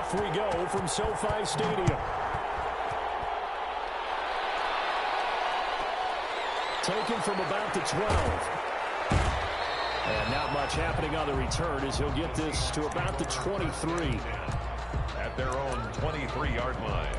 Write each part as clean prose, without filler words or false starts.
Off we go from SoFi Stadium. Taken from about the 12. And not much happening on the return as he'll get this to about the 23. At their own 23-yard line.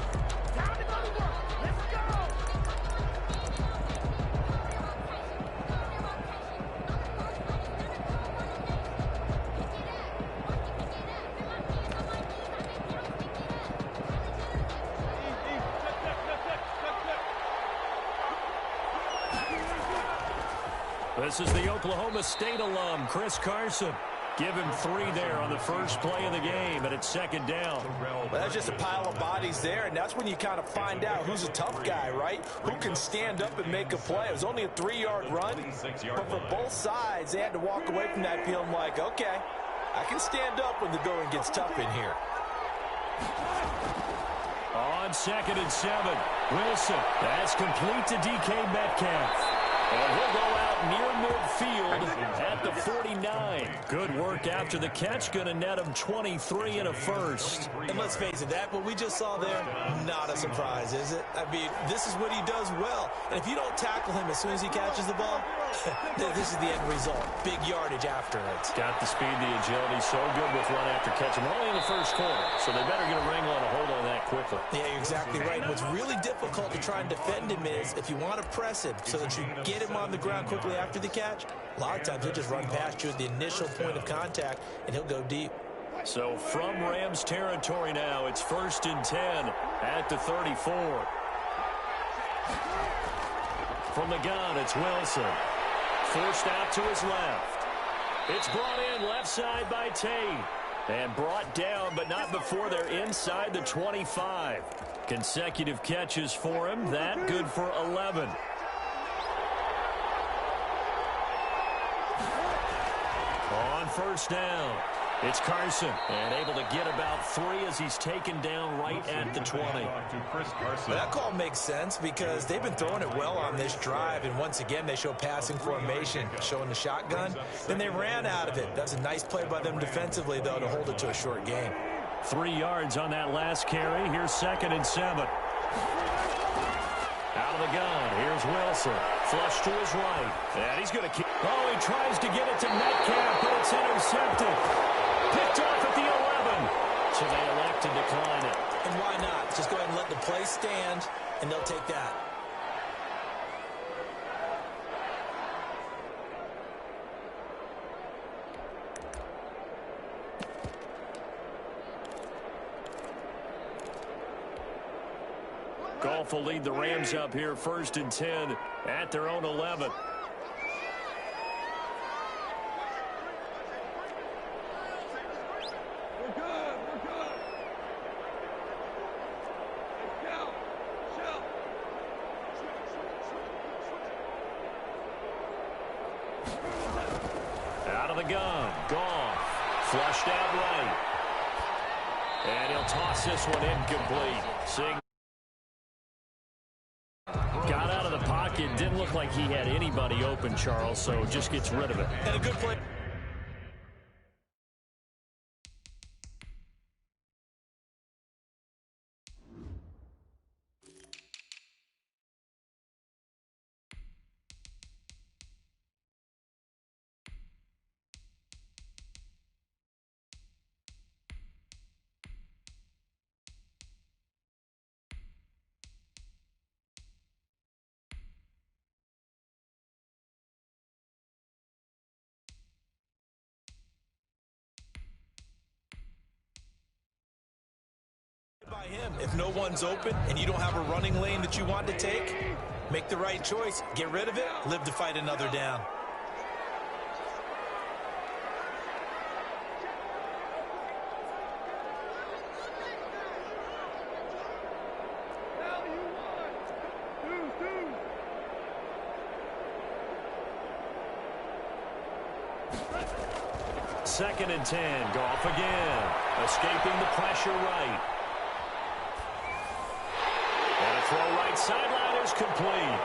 This is the Oklahoma State alum, Chris Carson. Give him 3 there on the first play of the game, and it's second down. Well, that's just a pile of bodies there, and that's when you kind of find out who's a tough guy, right? Who can stand up and make a play. It was only a 3-yard run, but for both sides, they had to walk away from that feeling like, okay, I can stand up when the going gets tough in here. On 2nd and 7, Wilson. That's complete to DK Metcalf. And he'll go out near midfield at the 49. Good work after the catch. Going to net him 23 and a first. And let's face it, that what we just saw there, not a surprise, is it? I mean, this is what he does well. And if you don't tackle him as soon as he catches the ball, this is the end result. Big yardage afterwards. Got the speed, the agility, so good with run after catch. We're only in the first quarter, so they better get a wrangle and a hold on that quickly. Yeah, you're exactly right. What's really difficult to try and defend him is if you want to press him so that you get him on the ground quickly after the catch, a lot of times he'll just run past you at the initial point of contact, and he'll go deep. So from Rams territory now, it's 1st and 10 at the 34. From the gun, it's Wilson. Forced out to his left. It's brought in left side by Tate. And brought down, but not before they're inside the 25. Consecutive catches for him. That good for 11. On first down, it's Carson, and able to get about 3 as he's taken down right at the 20. Well, that call makes sense because they've been throwing it well on this drive, and once again they show passing formation, showing the shotgun. Then they ran out of it. That's a nice play by them defensively, though, to hold it to a short gain. 3 yards on that last carry. Here's 2nd and 7. Out of the gun, here's Wilson. Flush to his right. And he's going to keep. Oh, he tries to get it to Metcalf, but it's intercepted. Picked off at the 11. So they elect to decline it. And why not? Just go ahead and let the play stand, and they'll take that. Goff will lead the Rams up here 1st and 10 at their own 11. Out of the gun, Goff, flushed out right. And he'll toss this one incomplete. Got out of the pocket. Didn't look like he had anybody open, Charles, so just gets rid of it. And a good play. By him. If no one's open and you don't have a running lane that you want to take, make the right choice. Get rid of it. Live to fight another down. Second and 10. Goff again. Escaping the pressure right. And a throw right sideline is complete.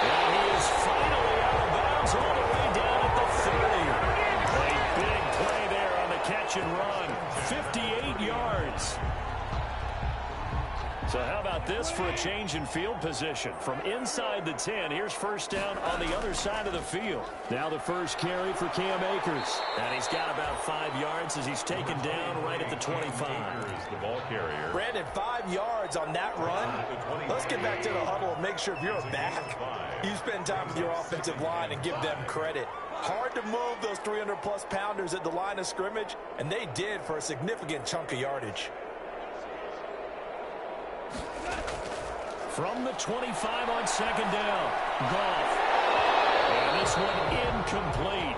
And he is finally out of bounds all the way down at the 30. A big play there on the catch and run. this for a change in field position. From inside the 10, here's first down on the other side of the field. Now the first carry for Cam Akers. And he's got about 5 yards as he's taken down right at the 25. The ball carrier. Brandon, 5 yards on that run. Let's get back to the huddle and make sure if you're a back, you spend time with your offensive line and give them credit. Hard to move those 300-plus pounders at the line of scrimmage, and they did for a significant chunk of yardage. From the 25 on second down, Goff. And this one incomplete.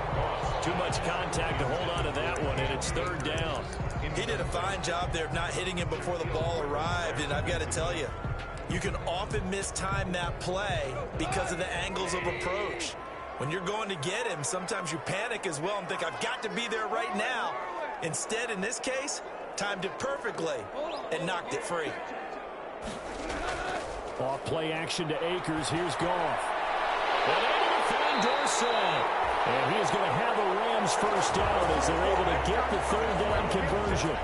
Too much contact to hold on to that one, and it's third down. He did a fine job there of not hitting him before the ball arrived, and I've got to tell you, you can often mistime that play because of the angles of approach. When you're going to get him, sometimes you panic as well and think, I've got to be there right now. Instead, in this case, timed it perfectly and knocked it free. Off play action to Akers. Here's Goff. And able to find Dorsett. And he is going to have the Rams first down as they're able to get the third down conversion.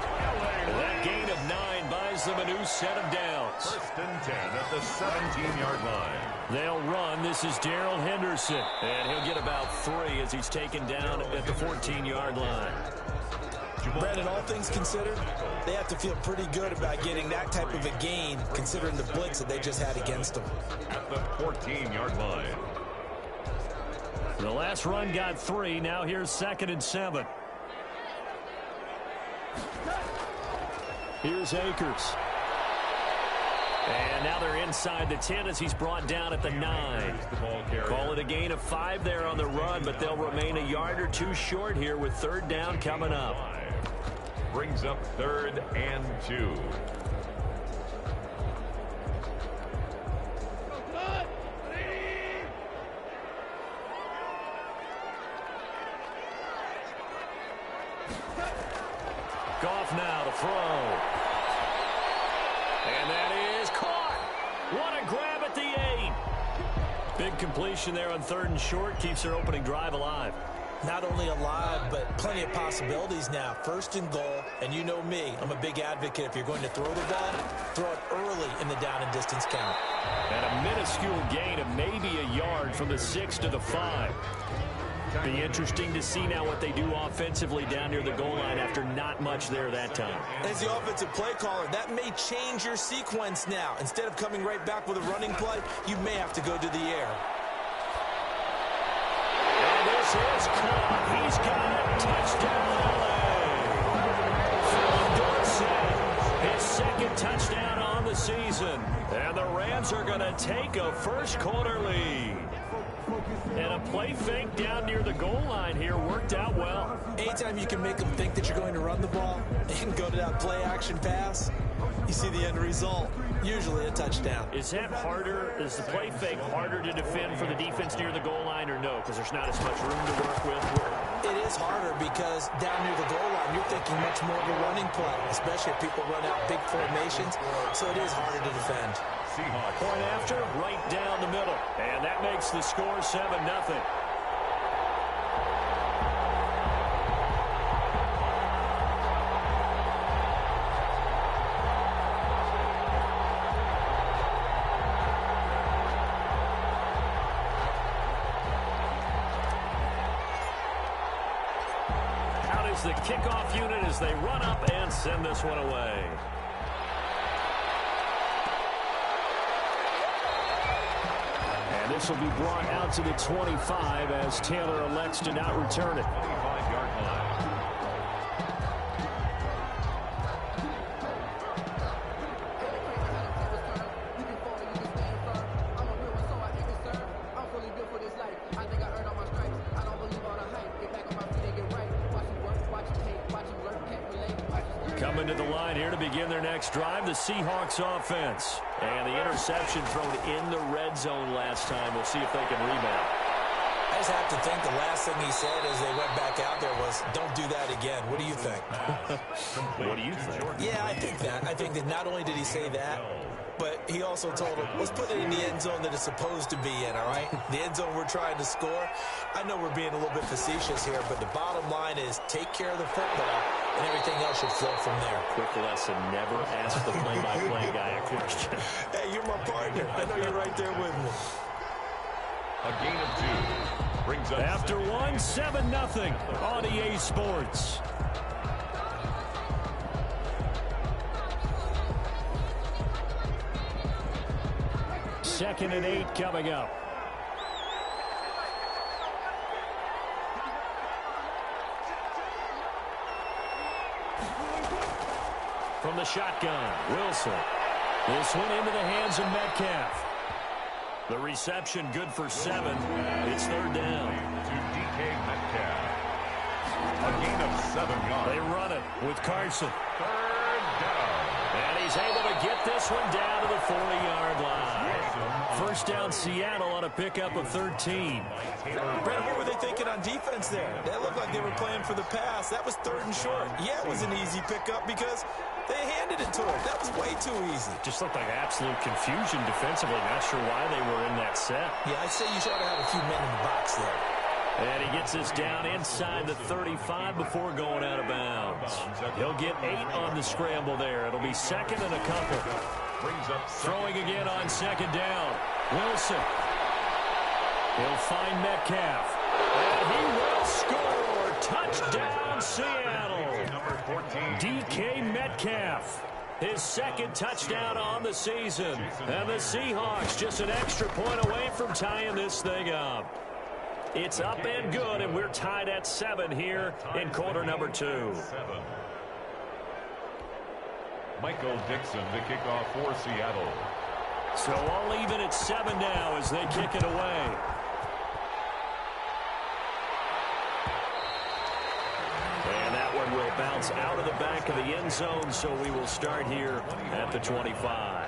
And that gain of 9 buys them a new set of downs. First and 10 at the 17-yard line. They'll run. This is Darrell Henderson. And he'll get about 3 as he's taken down at the 14-yard line. Brandon, all things considered, they have to feel pretty good about getting that type of a gain considering the blitz that they just had against them. At the 14-yard line. The last run got 3. Now here's 2nd and 7. Here's Akers. And now they're inside the 10 as he's brought down at the 9. Call it a gain of 5 there on the run, but they'll remain a yard or 2 short here with third down coming up. Brings up 3rd and 2. Goff now to throw. And that is caught. What a grab at the 8. Big completion there on 3rd and short. Keeps their opening drive alive. Not only alive, but plenty of possibilities now. 1st and goal, and you know me, I'm a big advocate. If you're going to throw the ball, throw it early in the down and distance count. And a minuscule gain of maybe a yard from the 6 to the 5. Be interesting to see now what they do offensively down near the goal line after not much there that time. As the offensive play caller, that may change your sequence now. Instead of coming right back with a running play, you may have to go to the air. And this is caught. He's got a touchdown, LA. From Dorsett, his 2nd touchdown on the season. And the Rams are going to take a first quarter lead. And a play fake down near the goal line here worked out well. Anytime you can make them think that you're going to run the ball and go to that play action pass, you see the end result, usually a touchdown. Is that harder? Is the play fake harder to defend for the defense near the goal line or no? Because there's not as much room to work with. It is harder because down near the goal line, you're thinking much more of a running play, especially if people run out big formations. So it is harder to defend. Point after, right down the middle. And that makes the score 7-0. Out is the kickoff unit as they run up and send this one away. This will be brought out to the 25 as Taylor elects to not return it. 25-yard line. Coming to the line here to begin their next drive, the Seahawks offense. And the interception thrown in the red zone last time. We'll see if they can rebound. I just have to think the last thing he said as they went back out there was, don't do that again. What do you think? What do you think? Yeah, I think that. I think that not only did he say that, but he also told him, let's put it in the end zone that it's supposed to be in, all right? The end zone we're trying to score. I know we're being a little bit facetious here, but the bottom line is take care of the football and everything else should flow from there. Quick lesson, never ask the play-by-play guy a question. Hey, you're my partner. I know you're right there with me. A gain of 2 brings up after 7-0 on EA Sports. Second and 8 coming up. From the shotgun, Wilson. This one into the hands of Metcalf. The reception good for 7. It's third down. To DK Metcalf. A gain of 7 yards. They run it with Carson. Third down. And he's able to get this one down to the 40-yard line. First down Seattle on a pickup of 13. Brent, what were they thinking on defense there? That looked like they were playing for the pass. That was 3rd and short. Yeah, it was an easy pickup because they handed it to him. That was way too easy. Just looked like absolute confusion defensively. Not sure why they were in that set. Yeah, I'd say you ought to have a few men in the box there. And he gets this down inside the 35 before going out of bounds. He'll get 8 on the scramble there. It'll be second and a couple. Throwing again on second down. Wilson. He'll find Metcalf. And he will score. Touchdown, Seattle. DK Metcalf. His second touchdown on the season. And the Seahawks just an extra point away from tying this thing up. It's up and good, and we're tied at 7 here in quarter number 2. Michael Dixon to kick off for Seattle. So all even at 7 now as they kick it away. And that one will bounce out of the back of the end zone, so we will start here at the 25.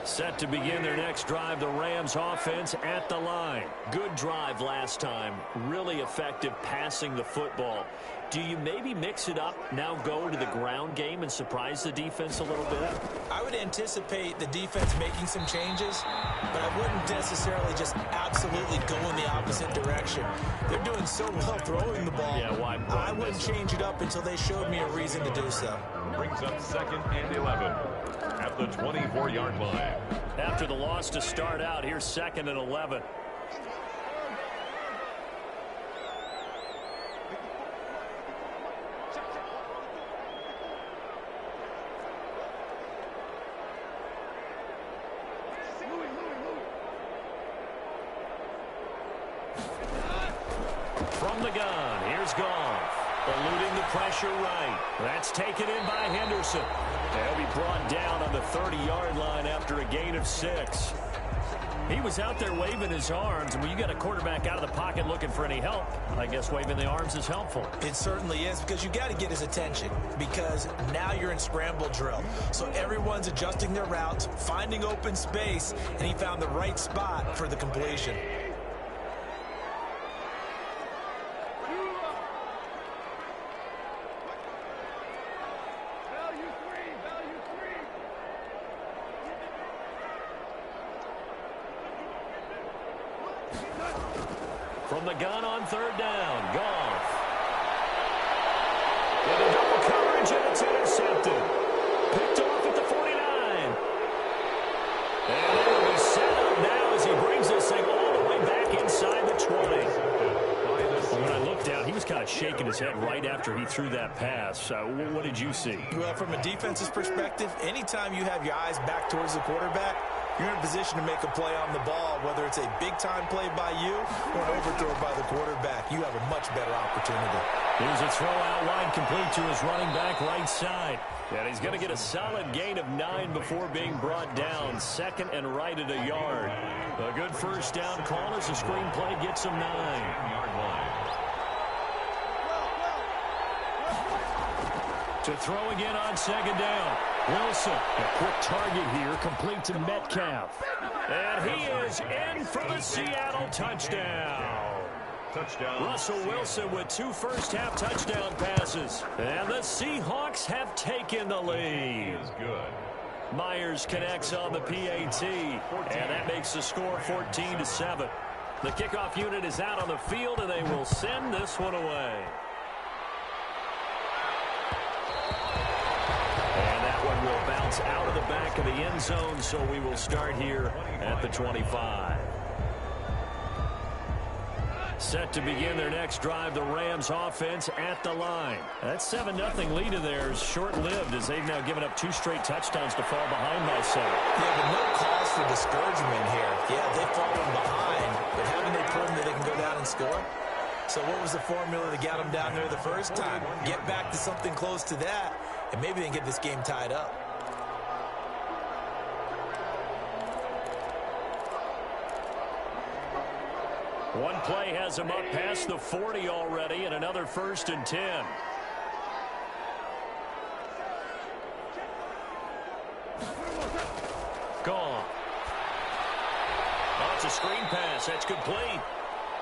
Set to begin their next drive, the Rams offense at the line. Good drive last time. Really effective passing the football. Do you maybe mix it up, now go to the ground game and surprise the defense a little bit? I would anticipate the defense making some changes, but I wouldn't necessarily just absolutely go in the opposite direction. They're doing so well throwing the ball. Yeah, why I wouldn't change it up until they showed me a reason to do so. Brings up 2nd and 11 at the 24-yard line. After the loss to start out, here's 2nd and 11. From the gun, here's Goff. Eluding the pressure right. That's taken in by Henderson. They'll be brought down on the 30-yard line after a gain of 6. He was out there waving his arms, and when you got a quarterback out of the pocket looking for any help, I guess waving the arms is helpful. It certainly is, because you got to get his attention, because now you're in scramble drill. So everyone's adjusting their routes, finding open space, and he found the right spot for the completion. From the gun on 3rd down, Goff. Into double coverage, and it's intercepted. Picked off at the 49. And it'll be set up now as he brings this thing all the way back inside the 20. When I looked down, he was kind of shaking his head right after he threw that pass. What did you see? Well, from a defense's perspective, anytime you have your eyes back towards the quarterback, you're in a position to make a play on the ball, whether it's a big-time play by you or an overthrow by the quarterback. You have a much better opportunity. Here's a throw out line complete to his running back right side. And he's going to get a solid gain of 9 before being brought down. 2nd and right at a yard. A good first down call as the screen play gets him 9. To throw again on 2nd down. Wilson, a quick target here, complete to Metcalf. And he is in for the Seattle touchdown. Russell Wilson with 2 first-half touchdown passes. And the Seahawks have taken the lead. Myers connects on the PAT, and that makes the score 14-7. The kickoff unit is out on the field, and they will send this one away. And that one will bounce out of the back of the end zone, so we will start here at the 25. Set to begin their next drive, the Rams offense at the line. That 7-0 lead of theirs short-lived as they've now given up 2 straight touchdowns to fall behind by 7. Yeah, but no cause for discouragement here. Yeah, they've fallen behind, but haven't they proven that they can go down and score? So what was the formula that got them down there the first time? Get back to something close to that, and maybe they can get this game tied up. One play has him up past the 40 already, and another 1st and 10. Gone. Oh, it's a screen pass. That's complete.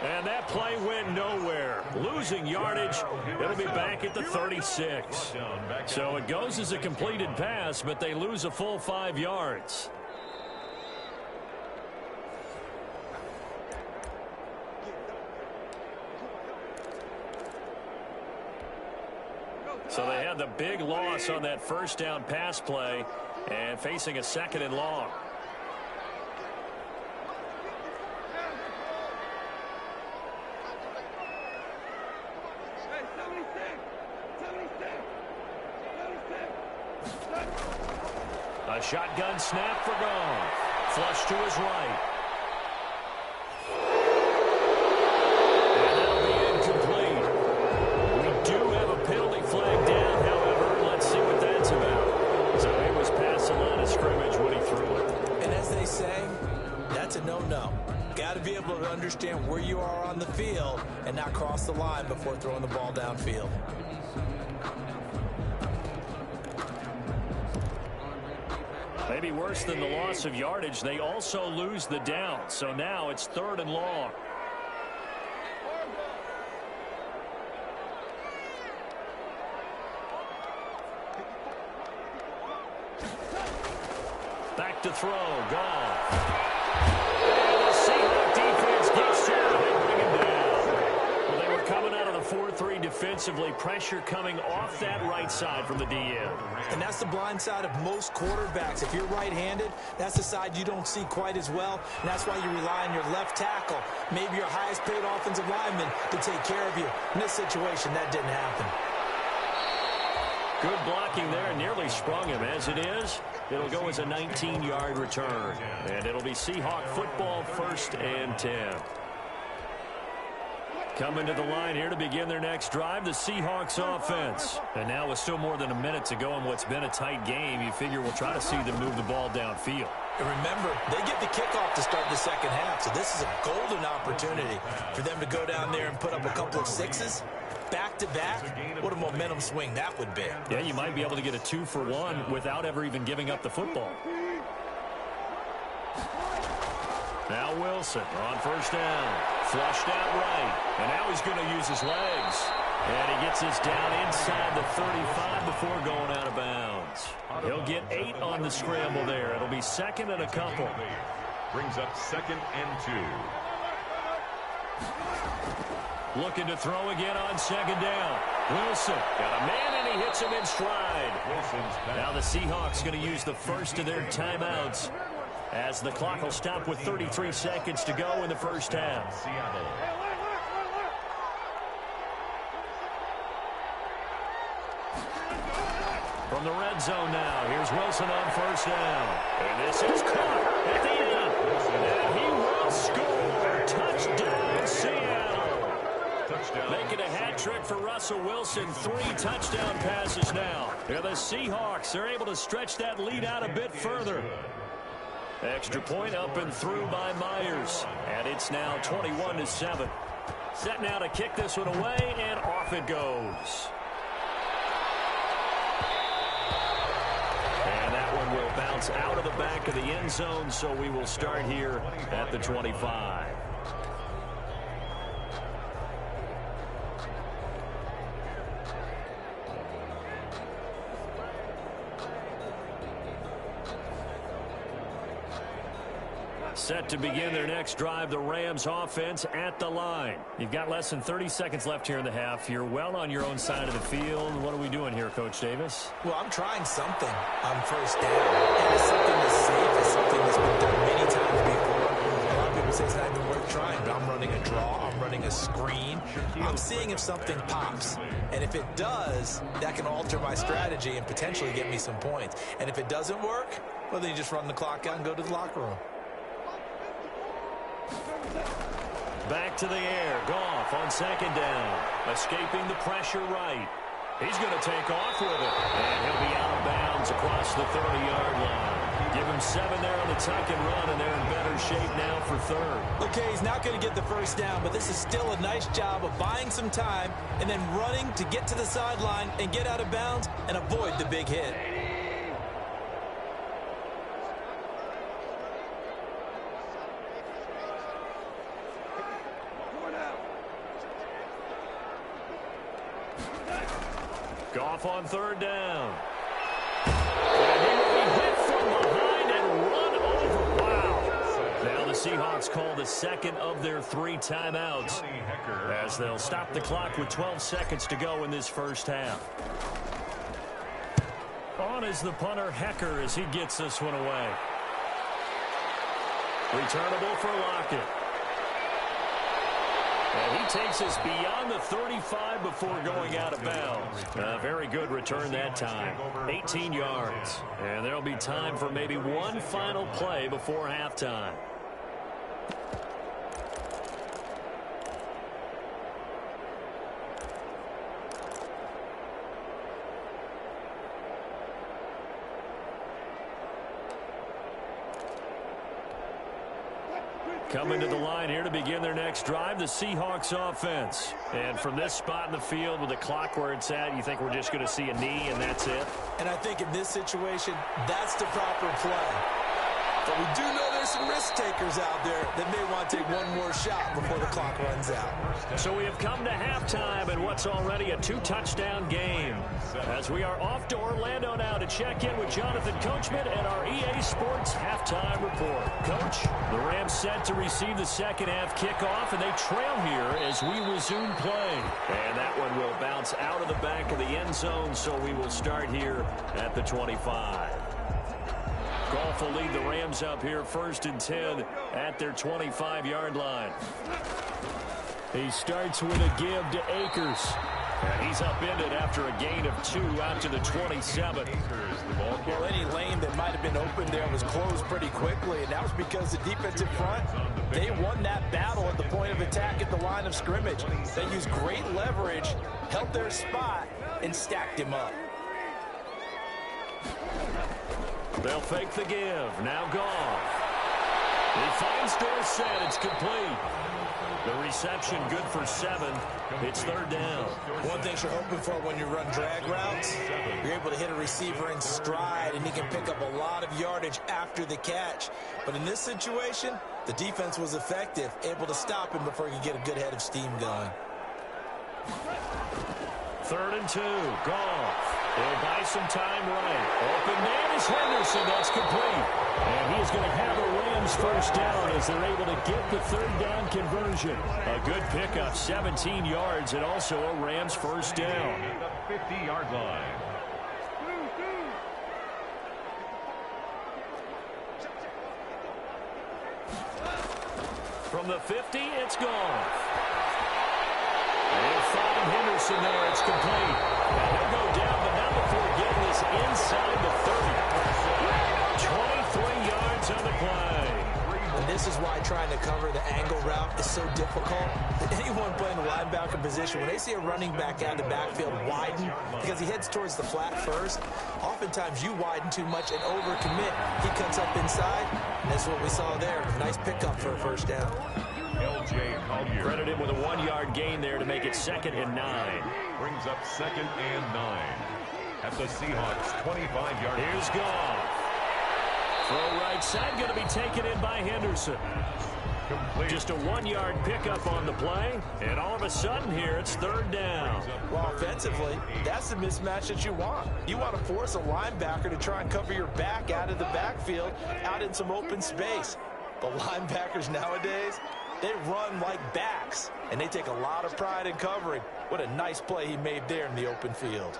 And that play went nowhere. Losing yardage. It'll be back at the 36. So it goes as a completed pass, but they lose a full 5 yards. So they had the big loss on that 1st down pass play and facing a 2nd and long. A shotgun snap for Goff. Flush to his right. And that'll be incomplete. We do have a penalty flag down, however. Let's see what that's about. So it was past the line of scrimmage when he threw it. And as they say, that's a no-no. Got to be able to understand where you are on the field and not cross the line before throwing the ball downfield. Maybe worse than the loss of yardage, they also lose the down. So now it's 3rd and long. Back to throw. Goff. And the Seahawks defense gets to it. They bring him down. Well, they were coming out of the 4-3 defensively. Pressure coming off that right side from the DN. And that's the blind side of most quarterbacks. If you're right-handed, that's the side you don't see quite as well. And that's why you rely on your left tackle, maybe your highest-paid offensive lineman, to take care of you. In this situation, that didn't happen. Good blocking there, nearly sprung him. As it is, it'll go as a 19-yard return. And it'll be Seahawk football, 1st and 10. Coming to the line here to begin their next drive, the Seahawks offense. And now with still more than a minute to go in what's been a tight game, you figure we'll try to see them move the ball downfield. And remember, they get the kickoff to start the 2nd half, so this is a golden opportunity for them to go down there and put up a couple of 6s. Back-to-back, what a momentum swing that would be. Yeah, you might be able to get a 2-for-1 without ever even giving up the football. Now Wilson on 1st down. Flushed out right. And now he's going to use his legs. And he gets this down inside the 35 before going out of bounds. He'll get 8 on the scramble there. It'll be 2nd and a couple. Brings up 2nd and 2. Looking to throw again on 2nd down. Wilson got a man, and he hits him in stride. Now the Seahawks going to use the 1st of their timeouts as the clock will stop with 33 seconds to go in the 1st half. From the red zone now, here's Wilson on 1st down. And this is caught at the end. And he will score. Touchdown, Seattle. Touchdown. Making a hat trick for Russell Wilson. 3 touchdown passes now. And the Seahawks, they're able to stretch that lead out a bit further. Extra point up and through by Myers. And it's now 21-7. Set now to kick this one away, and off it goes. And that one will bounce out of the back of the end zone, so we will start here at the 25. Set to begin their next drive, the Rams offense at the line. You've got less than 30 seconds left here in the half. You're well on your own side of the field. What are we doing here, Coach Davis? Well, I'm trying something on first down. And it's something that's safe. It's something that's been done many times before. A lot of people say it's not even worth trying, but I'm running a draw. I'm running a screen. I'm seeing if something pops. And if it does, that can alter my strategy and potentially get me some points. And if it doesn't work, well, then you just run the clock out and go to the locker room. Back to the air. Goff on second down. Escaping the pressure right. He's going to take off with it. And he'll be out of bounds across the 30-yard line. Give him 7 there on the tuck and run, and they're in better shape now for third. Okay, he's not going to get the first down, but this is still a nice job of buying some time and then running to get to the sideline and get out of bounds and avoid the big hit. Goff on third down. And he will be hit from behind and run over. Wow. Now the Seahawks call the second of their 3 timeouts as they'll stop the clock with 12 seconds to go in this first half. On is the punter, Hecker, as he gets this one away. Returnable for Lockett. And he takes us beyond the 35 before going out of bounds. A very good return that time. 18 yards. And there'll be time for maybe one final play before halftime. Coming to the line here to begin their next drive, the Seahawks offense. And from this spot in the field with the clock where it's at, you think we're just going to see a knee and that's it? And I think in this situation, that's the proper play. But we do know there's some risk takers out there that may want to take one more shot before the clock runs out. So we have come to halftime in what's already a 2-touchdown game. As we are off to Orlando now to check in with Jonathan Coachman and our EA Sports halftime report. Coach, the Rams set to receive the second half kickoff, and they trail here as we resume play. And that one will bounce out of the back of the end zone, so we will start here at the 25. Goff will lead the Rams up here 1st and 10 at their 25-yard line. He starts with a give to Akers. And he's upended after a gain of 2 out to the 27. Well, any lane that might have been open there was closed pretty quickly, and that was because the defensive front, they won that battle at the point of attack at the line of scrimmage. They used great leverage, held their spot, and stacked him up. They'll fake the give. Now Goff. He finds Dorsett. It's complete. The reception good for 7. It's 3rd down. One thing you're hoping for when you run drag routes, you're able to hit a receiver in stride, and he can pick up a lot of yardage after the catch. But in this situation, the defense was effective, able to stop him before he could get a good head of steam going. 3rd and 2. Goff. He'll buy some time right. Open man is Henderson. That's complete. And he's going to have the Rams first down as they're able to get the 3rd down conversion. A good pickup, 17 yards, and also a Rams first down. The 50-yard line. From the 50, it's Goff. They'll find Henderson there. It's complete. And he'll go down, but not before getting this inside the 30. 23 yards on the play. And this is why trying to cover the angle route is so difficult. Anyone playing the linebacker position, when they see a running back out of the backfield widen, because he heads towards the flat first, oftentimes you widen too much and overcommit. He cuts up inside, and that's what we saw there. Nice pickup for a first down. Credited with a 1-yard gain there to make it 2nd and 9. Brings up 2nd and 9 at the Seahawks 25-yard. Here's Goff. Throw right side, going to be taken in by Henderson. Complete. Just a 1-yard pickup on the play, and all of a sudden here it's 3rd down. Well, offensively, that's the mismatch that you want. You want to force a linebacker to try and cover your back out of the backfield, out in some open space. But linebackers nowadays, they run like backs, and they take a lot of pride in covering. What a nice play he made there in the open field.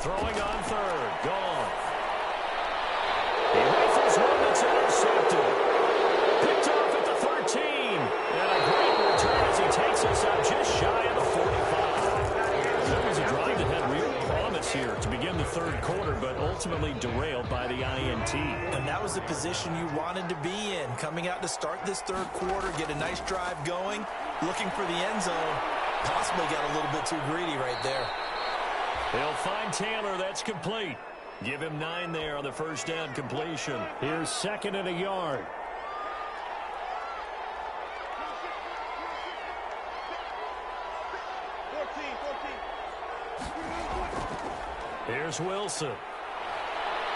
Throwing on third. Gone. He rifles one that's intercepted. Picked off at the 13. And a great return as he takes us up just shy of the 45. That was a drive that had real promise here to begin the third quarter, but ultimately derailed by the INT. And that was the position you wanted to be in. Coming out to start this third quarter, get a nice drive going, looking for the end zone. Possibly got a little bit too greedy right there. He'll find Taylor. That's complete. Give him 9 there on the first down completion. Here's 2nd and a yard. Here's Wilson.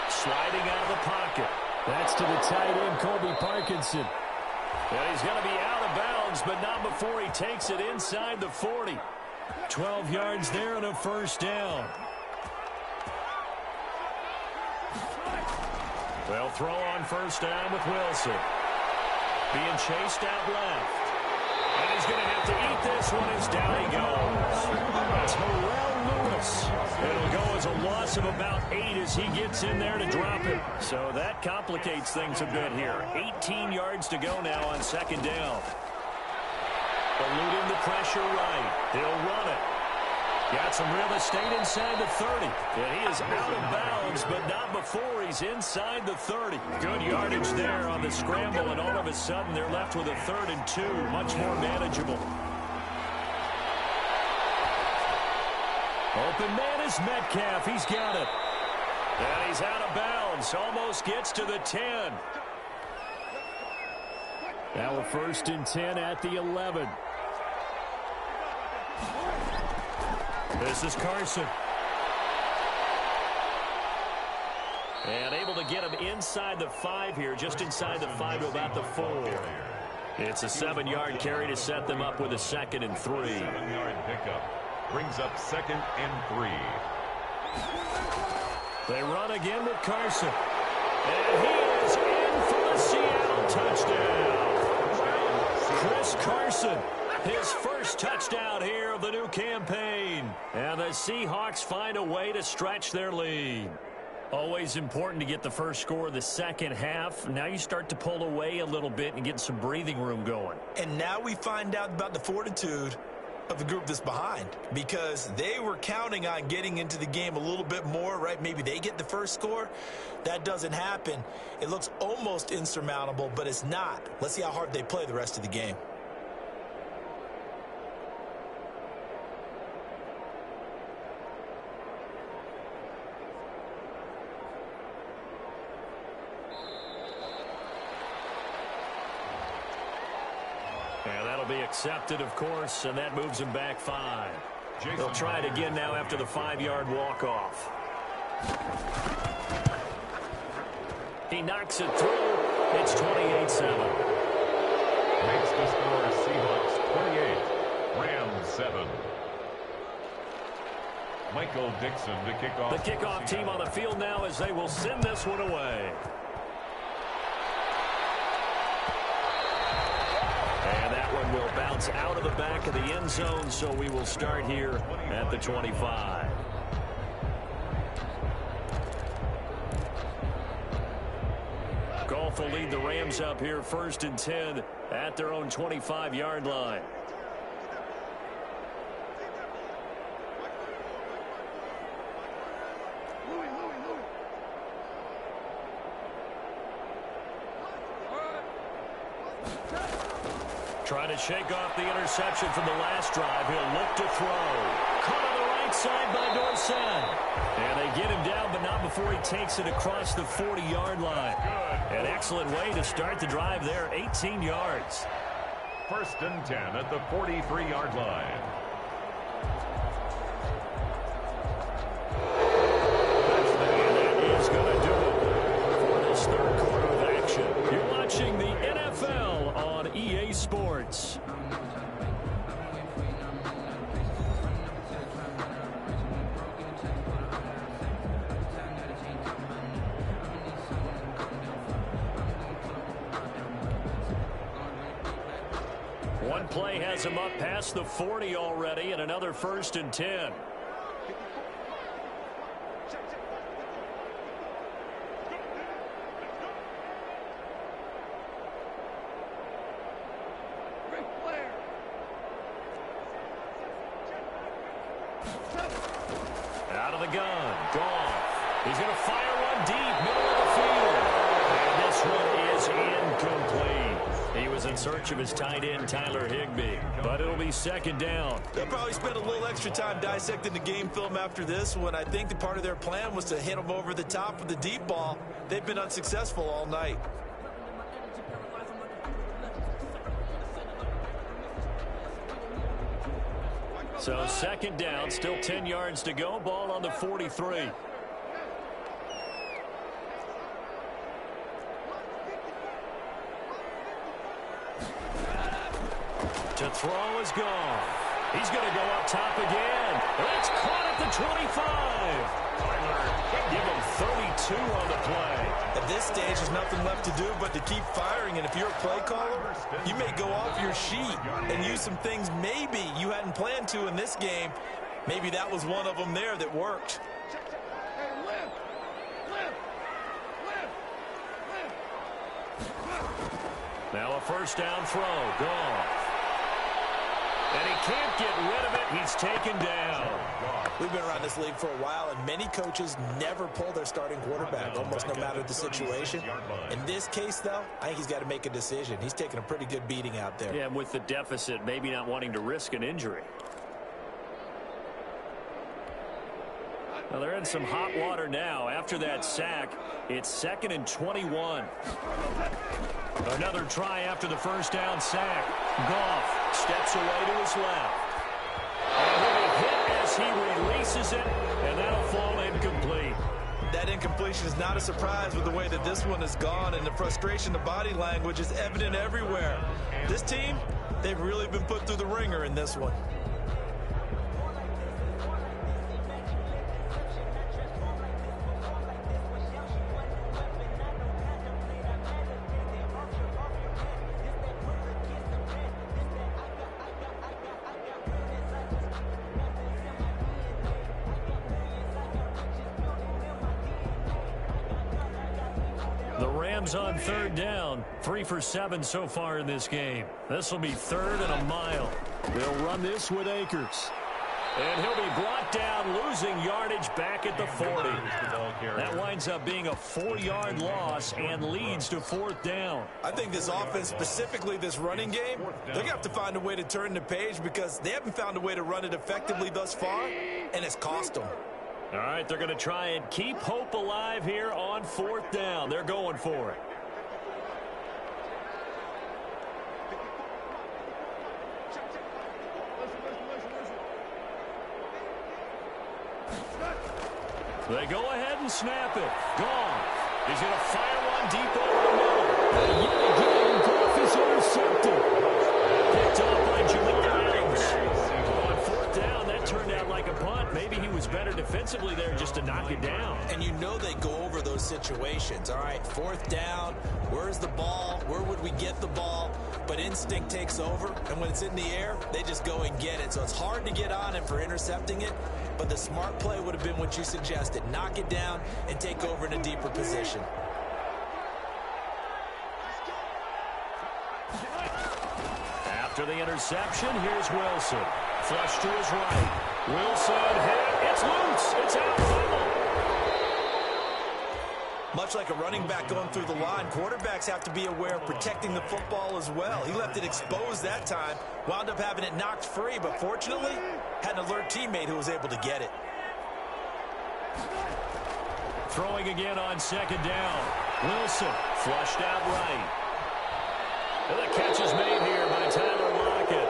Sliding out of the pocket. That's to the tight end, Colby Parkinson. And he's going to be out of bounds, but not before he takes it inside the 40. 12 yards there and a first down. They'll throw on first down with Wilson. Being chased out left. And he's going to have to eat this one as down he goes. Terrell Lewis. It'll go as a loss of about 8 as he gets in there to drop it. So that complicates things a bit here. 18 yards to go now on second down. Eluding the pressure right. He'll run it. Got some real estate inside the 30. And he is out of bounds, but not before he's inside the 30. Good yardage there on the scramble, and all of a sudden they're left with a 3rd and 2. Much more manageable. Open man is Metcalf. He's got it. And he's out of bounds. Almost gets to the 10. Now a 1st and 10 at the 11. This is Carson. And able to get him inside the 5 here, just inside the 5 to about the 4. It's a 7-yard carry to set them up with a 2nd and 3. 7-yard pickup brings up 2nd and 3. They run again with Carson. And he is in for the Seattle touchdown. Chris Carson. His first touchdown here of the new campaign. And the Seahawks find a way to stretch their lead. Always important to get the first score of the second half. Now you start to pull away a little bit and get some breathing room going. And now we find out about the fortitude of the group that's behind, because they were counting on getting into the game a little bit more, right? Maybe they get the first score. That doesn't happen. It looks almost insurmountable, but it's not. Let's see how hard they play the rest of the game. And that'll be accepted, of course, and that moves him back 5. They'll try it again now after the 5-yard walk-off. He knocks it through. It's 28-7. Makes the score Seahawks 28, Rams 7. Michael Dixon to kick off. The kickoff team on the field now as they will send this one away. And that one will bounce out of the back of the end zone, so we will start here at the 25. Goff will lead the Rams up here 1st and 10 at their own 25-yard line. Trying to shake off the interception from the last drive. He'll look to throw. Caught on the right side by Dorsett. And they get him down, but not before he takes it across the 40-yard line. An excellent way to start the drive there, 18 yards. 1st and 10 at the 43-yard line. And that is going to do it for this third quarter of action. You're watching the NFL on EA Sports. One play has him up past the 40 already, and another 1st and 10. Out of the gun, Goff. He's going to fire one deep, middle of the field. And this one is incomplete. He was in search of his tight end, Tyler Higbee. But it'll be 2nd down. They'll probably spend a little extra time dissecting the game film after this one. I think the part of their plan was to hit him over the top with the deep ball. They've been unsuccessful all night. So 2nd down, still 10 yards to go. Ball on the 43. To throw is gone. He's going to go up top again. That's caught at the 25. Give him 32 on the play. At this stage, there's nothing left to do but to keep firing. And if you're a play caller, you may go off your sheet and use some things maybe you hadn't planned to in this game. Maybe that was one of them there that worked. Now a 1st down throw. Gone. And he can't get rid of it. He's taken down. We've been around this league for a while, and many coaches never pull their starting quarterback, almost no matter the situation. In this case, though, I think he's got to make a decision. He's taking a pretty good beating out there. Yeah, and with the deficit, maybe not wanting to risk an injury. Well, they're in some hot water now. After that sack, it's 2nd and 21. Another try after the 1st down sack. Goff steps away to his left. And he'll be hit as he releases it, and that'll fall incomplete. That incompletion is not a surprise with the way that this one has gone, and the frustration, the body language is evident everywhere. This team, they've really been put through the ringer in this one. On 3rd down, 3 for 7 so far in this game. This will be 3rd and a mile. They'll run this with Akers. And he'll be brought down, losing yardage back at the 40. That winds up being a 4-yard loss and leads to 4th down. I think this offense, specifically this running game, they're going to have to find a way to turn the page because they haven't found a way to run it effectively thus far, and it's cost them. All right, they're going to try and keep hope alive here on 4th down. They're going for it. They go ahead and snap it. Gone. He's going to fire one deep over the middle. And yet again, Goff is intercepted. Picked off by Jamal Adams. On 4th down, that turned out like a punt. Maybe he was better defensively there just to knock it down. And you know they go over those situations. All right, 4th down. Where's the ball? Where would we get the ball? But instinct takes over, and when it's in the air, they just go and get it. So it's hard to get on him for intercepting it, but the smart play would have been what you suggested. Knock it down and take over in a deeper position. After the interception, here's Wilson. Flush to his right. Wilson hit. It's loose. It's out. Fumble. Much like a running back going through the line, quarterbacks have to be aware of protecting the football as well. He left it exposed that time, wound up having it knocked free, but fortunately, had an alert teammate who was able to get it. Throwing again on 2nd down. Wilson flushed out right. And the catch is made here by Tyler Lockett.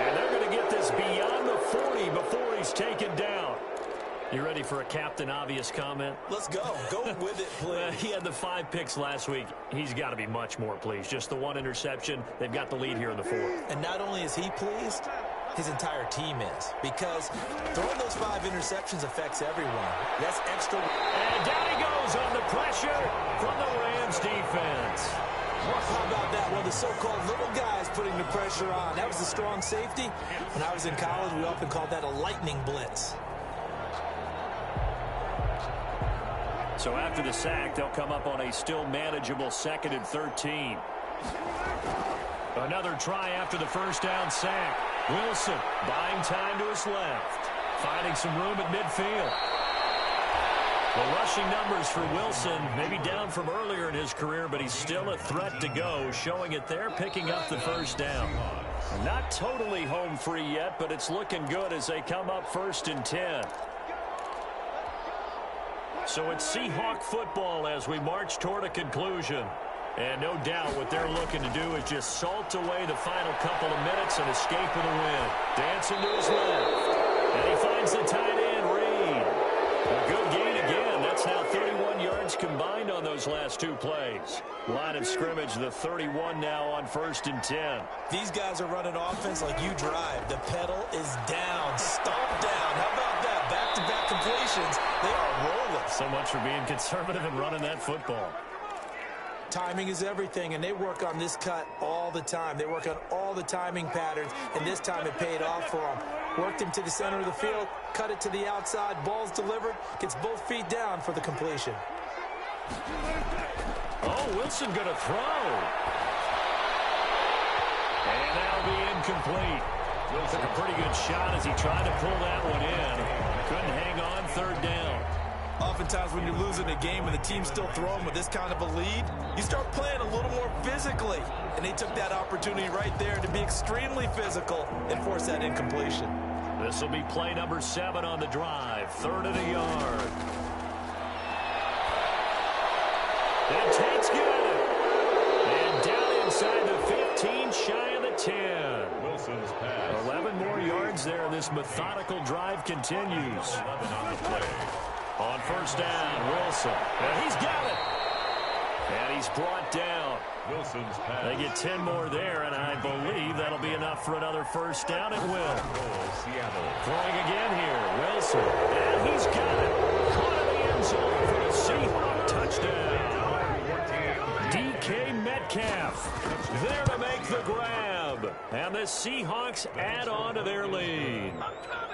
And they're going to get this beyond the 40 before he's taken down. You ready for a Captain Obvious comment? Let's go. Go with it, please. He had the 5 picks last week. He's got to be much more pleased. Just the 1 interception. They've got the lead here in the 4th. And not only is he pleased, his entire team is. Because throwing those 5 interceptions affects everyone. That's extra. And down he goes on the pressure from the Rams defense. How about that Well, the so-called little guys putting the pressure on. That was the strong safety. When I was in college, we often called that a lightning blitz. So after the sack, they'll come up on a still manageable 2nd and 13. Another try after the first down sack. Wilson buying time to his left. Finding some room at midfield. The rushing numbers for Wilson, maybe down from earlier in his career, but he's still a threat to go, showing it there, picking up the first down. Not totally home free yet, but it's looking good as they come up 1st and 10. So it's Seahawk football as we march toward a conclusion. And no doubt what they're looking to do is just salt away the final couple of minutes and escape with a win. Dancing to his left. And he finds the tight end, Reed. A good gain again. That's now 31 yards combined on those last 2 plays. Line of scrimmage, the 31 now on 1st and 10. These guys are running offense like you drive. The pedal is down, stomp down. How about that? Back-to-back completions. They are rolling. So much for being conservative and running that football. Timing is everything, and they work on this cut all the time. They work on all the timing patterns, and this time it paid off for them. Worked him to the center of the field, cut it to the outside, ball's delivered, gets both feet down for the completion. Oh, Wilson going to throw. And that'll be incomplete. Took a pretty good shot as he tried to pull that one in. Couldn't hang on 3rd down. Oftentimes when you're losing a game and the team's still throwing with this kind of a lead, you start playing a little more physically. And they took that opportunity right there to be extremely physical and force that incompletion. This will be play number 7 on the drive. 3rd and a yard. And Tate's got it. And down inside the 15, shy of the 10. Wilson's pass. 11 more yards there. This methodical drive continues. 11 on the play. On 1st down, Wilson. And he's got it. And he's brought down. Wilson's pass. They get 10 more there, and I believe that'll be enough for another 1st down. It will. Seattle. Throwing again here, Wilson. And he's got it. Caught in the end zone for the Seahawk touchdown. DK Metcalf there to make the grab. And the Seahawks add on to their lead.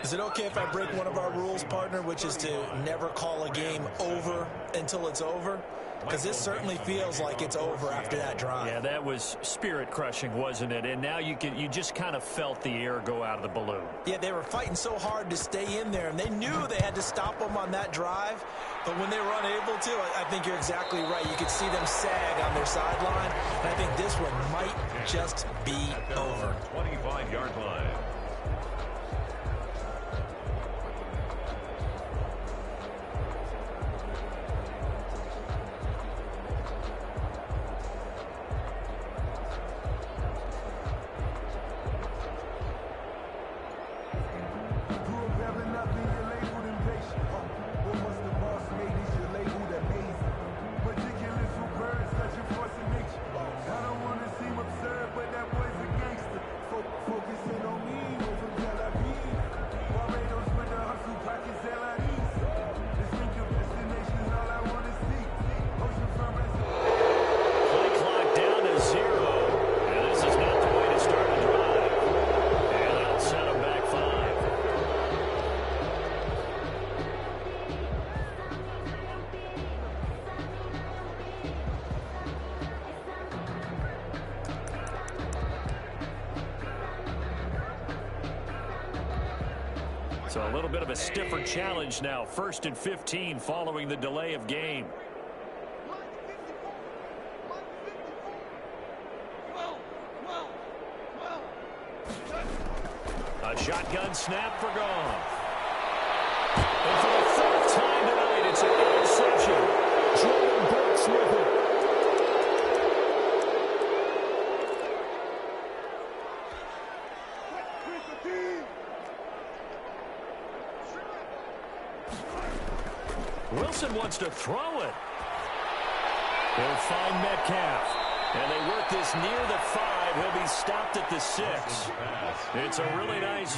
Is it okay if I break one of our rules, partner, which is to never call a game over until it's over? Because this certainly feels like it's over after that drive. Yeah, that was spirit-crushing, wasn't it? And now you just kind of felt the air go out of the balloon. Yeah, they were fighting so hard to stay in there, and they knew they had to stop them on that drive. But when they were unable to, I think you're exactly right. You could see them sag on their sideline, and I think this one might just be over. 25-yard line. So a little bit of a stiffer challenge now. 1st and 15 following the delay of game. A shotgun snap for Goff. And for the 4th time tonight, it's an interception. Jordan Brooks with it. Wilson wants to throw it. They'll find Metcalf. And they work this near the 5. He'll be stopped at the 6. It's a really nice